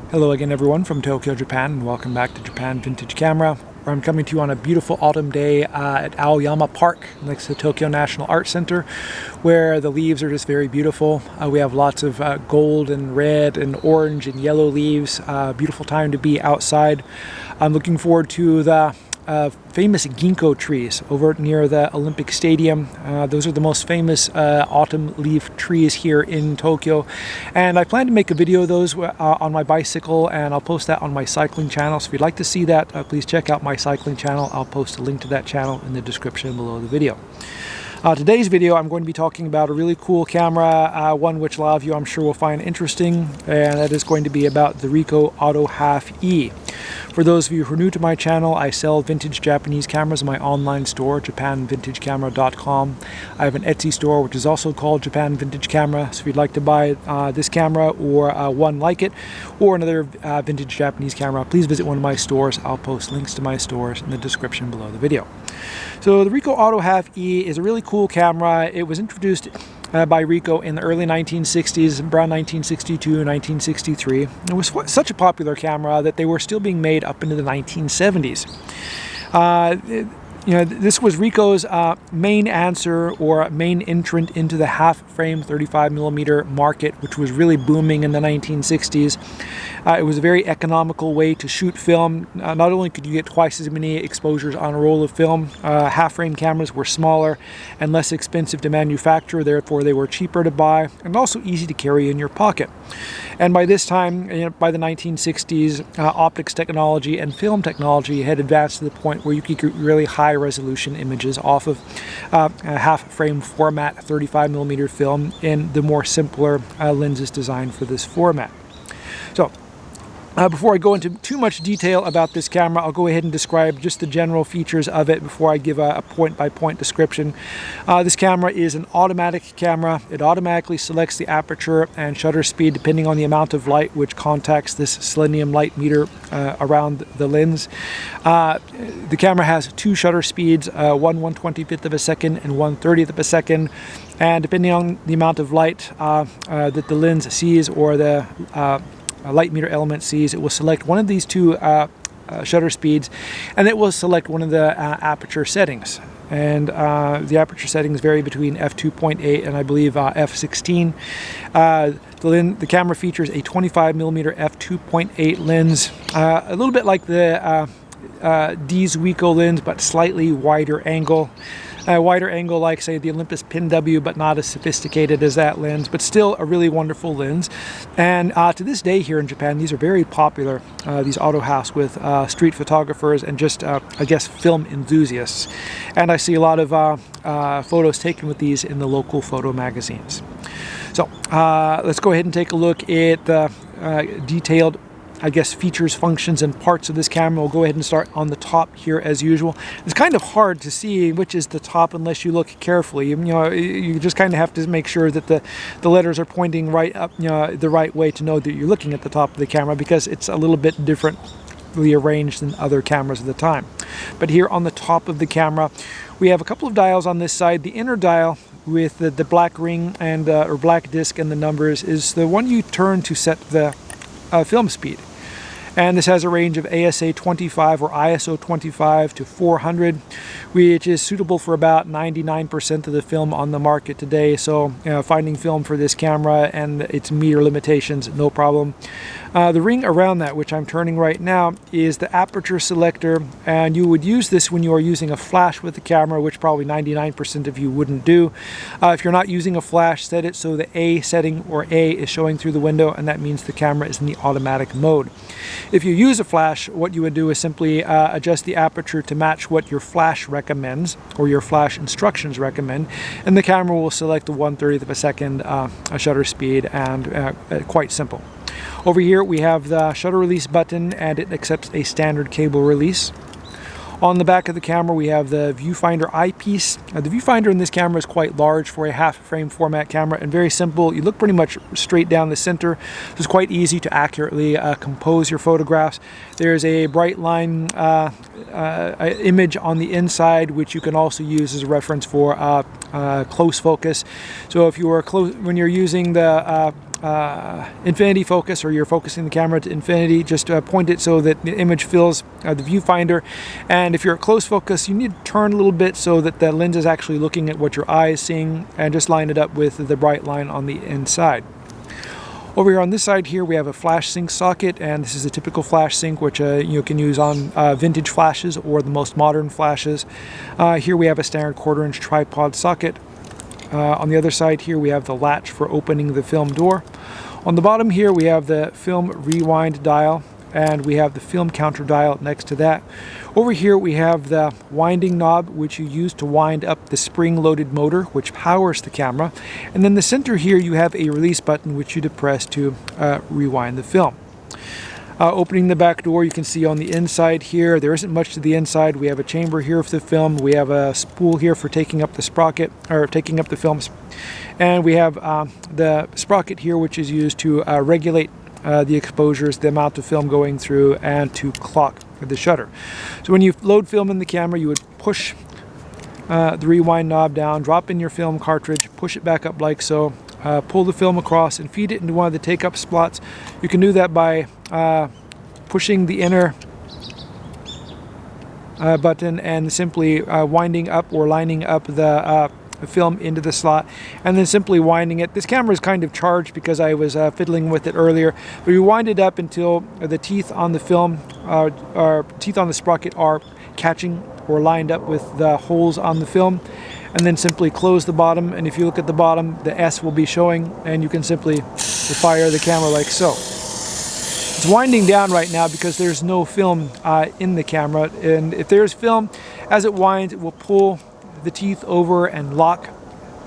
Hello again everyone from Tokyo, Japan, and welcome back to Japan Vintage Camera, where I'm coming to you on a beautiful autumn day at Aoyama Park next to Tokyo National Art Center, where the leaves are just very beautiful. We have lots of gold and red and orange and yellow leaves. Beautiful time to be outside. I'm looking forward to the famous ginkgo trees over near the Olympic Stadium. Those are the most famous autumn leaf trees here in Tokyo, and I plan to make a video of those on my bicycle, and I'll post that on my cycling channel. So if you'd like to see that, please check out my cycling channel. I'll post a link to that channel in the description below the video. Today's video I'm going to be talking about a really cool camera, one which a lot of you I'm sure will find interesting, and that is going to be about the Rico Auto Half E. For those of you who are new to my channel, I sell vintage Japanese cameras in my online store, japanvintagecamera.com. I have an Etsy store which is also called Japan Vintage Camera, so if you'd like to buy this camera or one like it, or another vintage Japanese camera, please visit one of my stores. I'll post links to my stores in the description below the video. So the Rico Auto Half E is a really cool camera. It was introduced by Ricoh in the early 1960s, around 1962, 1963. It was such a popular camera that they were still being made up into the 1970s. This was Ricoh's main answer or main entrant into the half-frame 35mm market, which was really booming in the 1960s. It was a very economical way to shoot film. Not only could you get twice as many exposures on a roll of film, half-frame cameras were smaller and less expensive to manufacture, therefore they were cheaper to buy and also easy to carry in your pocket. And by this time, by the 1960s, optics technology and film technology had advanced to the point where you could get really high resolution images off of a half-frame format 35mm film in the more simpler lenses designed for this format. So before I go into too much detail about this camera, I'll go ahead and describe just the general features of it before I give a point-by-point description. This camera is an automatic camera. It automatically selects the aperture and shutter speed depending on the amount of light which contacts this selenium light meter around the lens. The camera has two shutter speeds, one 1/25th of a second and 1/30th of a second. And depending on the amount of light that the lens sees or the light meter element sees, it will select one of these two shutter speeds, and it will select one of the aperture settings. And the aperture settings vary between f2.8 and I believe f16. The camera features a 25mm f2.8 lens, a little bit like the D's Ricoh lens, but slightly wider angle. Wider angle like, say, the Olympus Pin W, but not as sophisticated as that lens, but still a really wonderful lens. And to this day here in Japan, these are very popular, these Autohalfs, with street photographers and just, I guess, film enthusiasts. And I see a lot of photos taken with these in the local photo magazines. So let's go ahead and take a look at the detailed, I guess, features, functions, and parts of this camera. We'll go ahead and start on the top here as usual. It's kind of hard to see which is the top unless you look carefully. You just kind of have to make sure that the letters are pointing right up, the right way to know that you're looking at the top of the camera, because it's a little bit differently arranged than other cameras of the time. But here on the top of the camera, we have a couple of dials on this side. The inner dial with the black ring and or black disc and the numbers is the one you turn to set the film speed. And this has a range of ASA 25 or ISO 25 to 400, which is suitable for about 99% of the film on the market today. So finding film for this camera and its meter limitations, no problem. The ring around that, which I'm turning right now, is the aperture selector, and you would use this when you are using a flash with the camera, which probably 99% of you wouldn't do. If you're not using a flash, set it so the A setting or A is showing through the window, and that means the camera is in the automatic mode. If you use a flash, what you would do is simply adjust the aperture to match what your flash recommends or your flash instructions recommend, and the camera will select the 1/30th of a second shutter speed, and quite simple. Over here we have the shutter release button, and it accepts a standard cable release. On the back of the camera we have the viewfinder eyepiece. The viewfinder in this camera is quite large for a half-frame format camera and very simple. You look pretty much straight down the center. It's quite easy to accurately compose your photographs. There's a bright line image on the inside, which you can also use as a reference for close focus. So if you are when you're using the infinity focus, or you're focusing the camera to infinity, just point it so that the image fills the viewfinder. And if you're at close focus, you need to turn a little bit so that the lens is actually looking at what your eye is seeing, and just line it up with the bright line on the inside. Over here on this side here, we have a flash sync socket, and this is a typical flash sync, which you can use on vintage flashes or the most modern flashes. Here we have a standard 1/4 inch tripod socket. On the other side here, we have the latch for opening the film door. On the bottom here, we have the film rewind dial, and we have the film counter dial next to that. Over here, we have the winding knob, which you use to wind up the spring-loaded motor, which powers the camera. And then the center here, you have a release button, which you depress to rewind the film. Opening the back door, you can see on the inside here, there isn't much to the inside. We have a chamber here for the film. We have a spool here for taking up the sprocket, or taking up the films. And we have the sprocket here, which is used to regulate the exposures, the amount of film going through, and to clock the shutter. So when you load film in the camera, you would push the rewind knob down, drop in your film cartridge, push it back up like so, pull the film across and feed it into one of the take-up slots. You can do that by pushing the inner button and simply winding up or lining up the film into the slot, and then simply winding it. This camera is kind of charged because I was fiddling with it earlier, but you wind it up until the teeth on the film, or teeth on the sprocket, are catching or lined up with the holes on the film, and then simply close the bottom. And if you look at the bottom, the S will be showing, and you can simply fire the camera like so. It's winding down right now because there's no film in the camera, and if there's film, as it winds, it will pull the teeth over and lock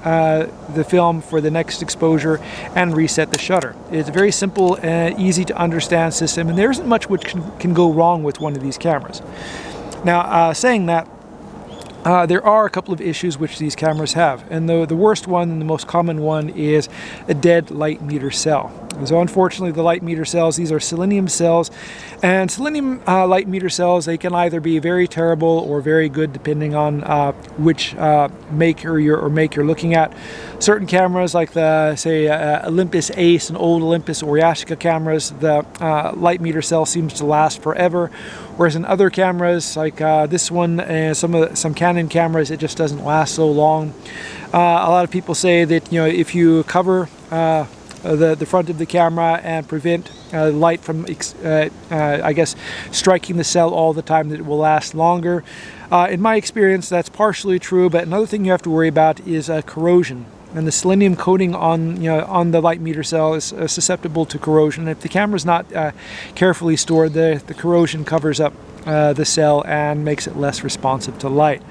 the film for the next exposure and reset the shutter. It's a very simple and easy to understand system, and there isn't much which can go wrong with one of these cameras. Now, saying that, there are a couple of issues which these cameras have, and the worst one and the most common one is a dead light meter cell. So unfortunately, the light meter cells, these are selenium cells, and selenium light meter cells, they can either be very terrible or very good depending on which make you're looking at. Certain cameras like the, say, Olympus Ace and old Olympus or Yashica cameras, the light meter cell seems to last forever, whereas in other cameras like this one and some Canon cameras, it just doesn't last so long. A lot of people say that, you know, if you cover the front of the camera and prevent light from I guess striking the cell all the time, that it will last longer. In my experience, that's partially true, but another thing you have to worry about is corrosion. And the selenium coating on the light meter cell is susceptible to corrosion. If the camera is not carefully stored, the corrosion covers up the cell and makes it less responsive to light.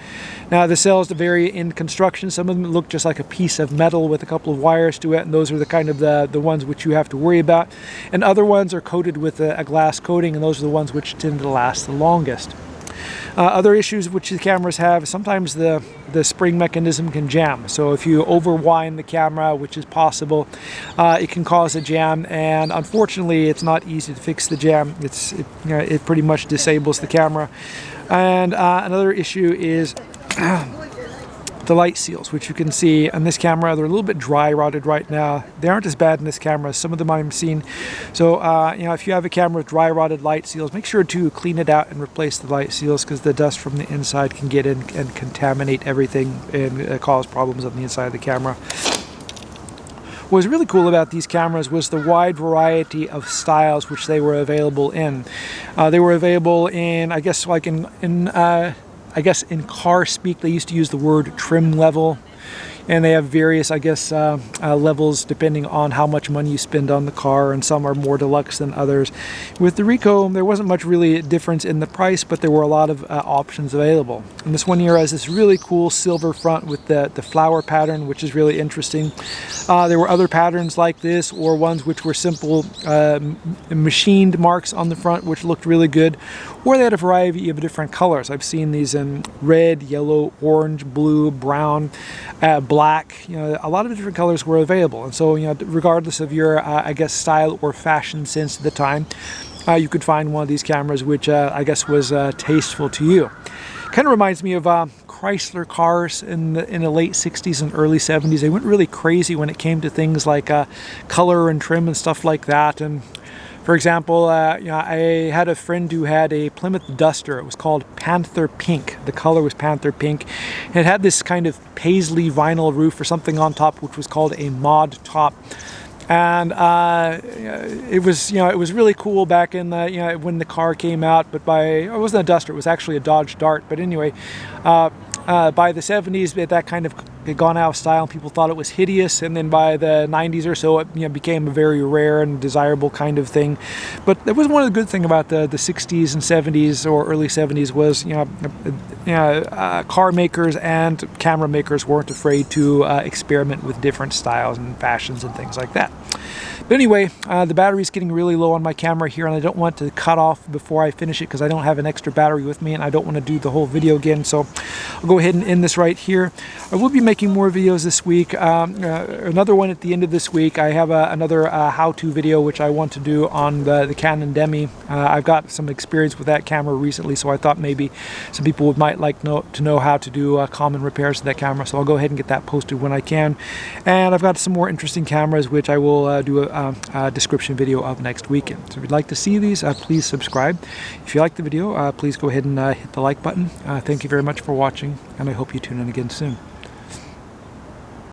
Now, the cells vary in construction. Some of them look just like a piece of metal with a couple of wires to it, and those are the kind of the ones which you have to worry about. And other ones are coated with a glass coating, and those are the ones which tend to last the longest. Other issues which the cameras have, sometimes the spring mechanism can jam. So if you overwind the camera, which is possible, it can cause a jam, and unfortunately it's not easy to fix the jam. It pretty much disables the camera. And another issue is the light seals, which you can see on this camera. They're a little bit dry rotted right now. They aren't as bad in this camera as some of them I've seen. So if you have a camera with dry rotted light seals, make sure to clean it out and replace the light seals, because the dust from the inside can get in and contaminate everything and cause problems on the inside of the camera. What was really cool about these cameras was the wide variety of styles which they were available in. They were available in, I guess, like in car speak, they used to use the word trim level, and they have various, levels depending on how much money you spend on the car, and some are more deluxe than others. With the Ricoh, there wasn't much really difference in the price, but there were a lot of options available. And this one here has this really cool silver front with the flower pattern, which is really interesting. There were other patterns like this, or ones which were simple machined marks on the front, which looked really good, or they had a variety of different colors. I've seen these in red, yellow, orange, blue, brown, black. A lot of different colors were available, and so regardless of your style or fashion sense at the time, you could find one of these cameras which I guess was tasteful to you. Kind of reminds me of Chrysler cars in the late 60s and early 70s. They went really crazy when it came to things like color and trim and stuff like that. And for example, I had a friend who had a Plymouth Duster. It was called Panther Pink. The color was Panther Pink. And it had this kind of paisley vinyl roof or something on top, which was called a mod top. And it was really cool back in the when the car came out. But it wasn't a Duster; it was actually a Dodge Dart. But anyway, by the 70s, that kind of had gone out of style. People thought it was hideous, and then by the 90s or so, it became a very rare and desirable kind of thing. But that was one of the good things about the 60s and 70s or early 70s was car makers and camera makers weren't afraid to experiment with different styles and fashions and things like that. But anyway, the battery's getting really low on my camera here, and I don't want to cut off before I finish it because I don't have an extra battery with me, and I don't want to do the whole video again. So I'll go ahead and end this right here. I will be making more videos this week. Another one at the end of this week. I have another how-to video which I want to do on the Canon Demi. I've got some experience with that camera recently, so I thought maybe some people might like to know how to do common repairs to that camera. So I'll go ahead and get that posted when I can. And I've got some more interesting cameras which I will do a description video of next weekend. So if you'd like to see these, please subscribe. If you like the video, please go ahead and hit the like button. Thank you very much for watching, and I hope you tune in again soon.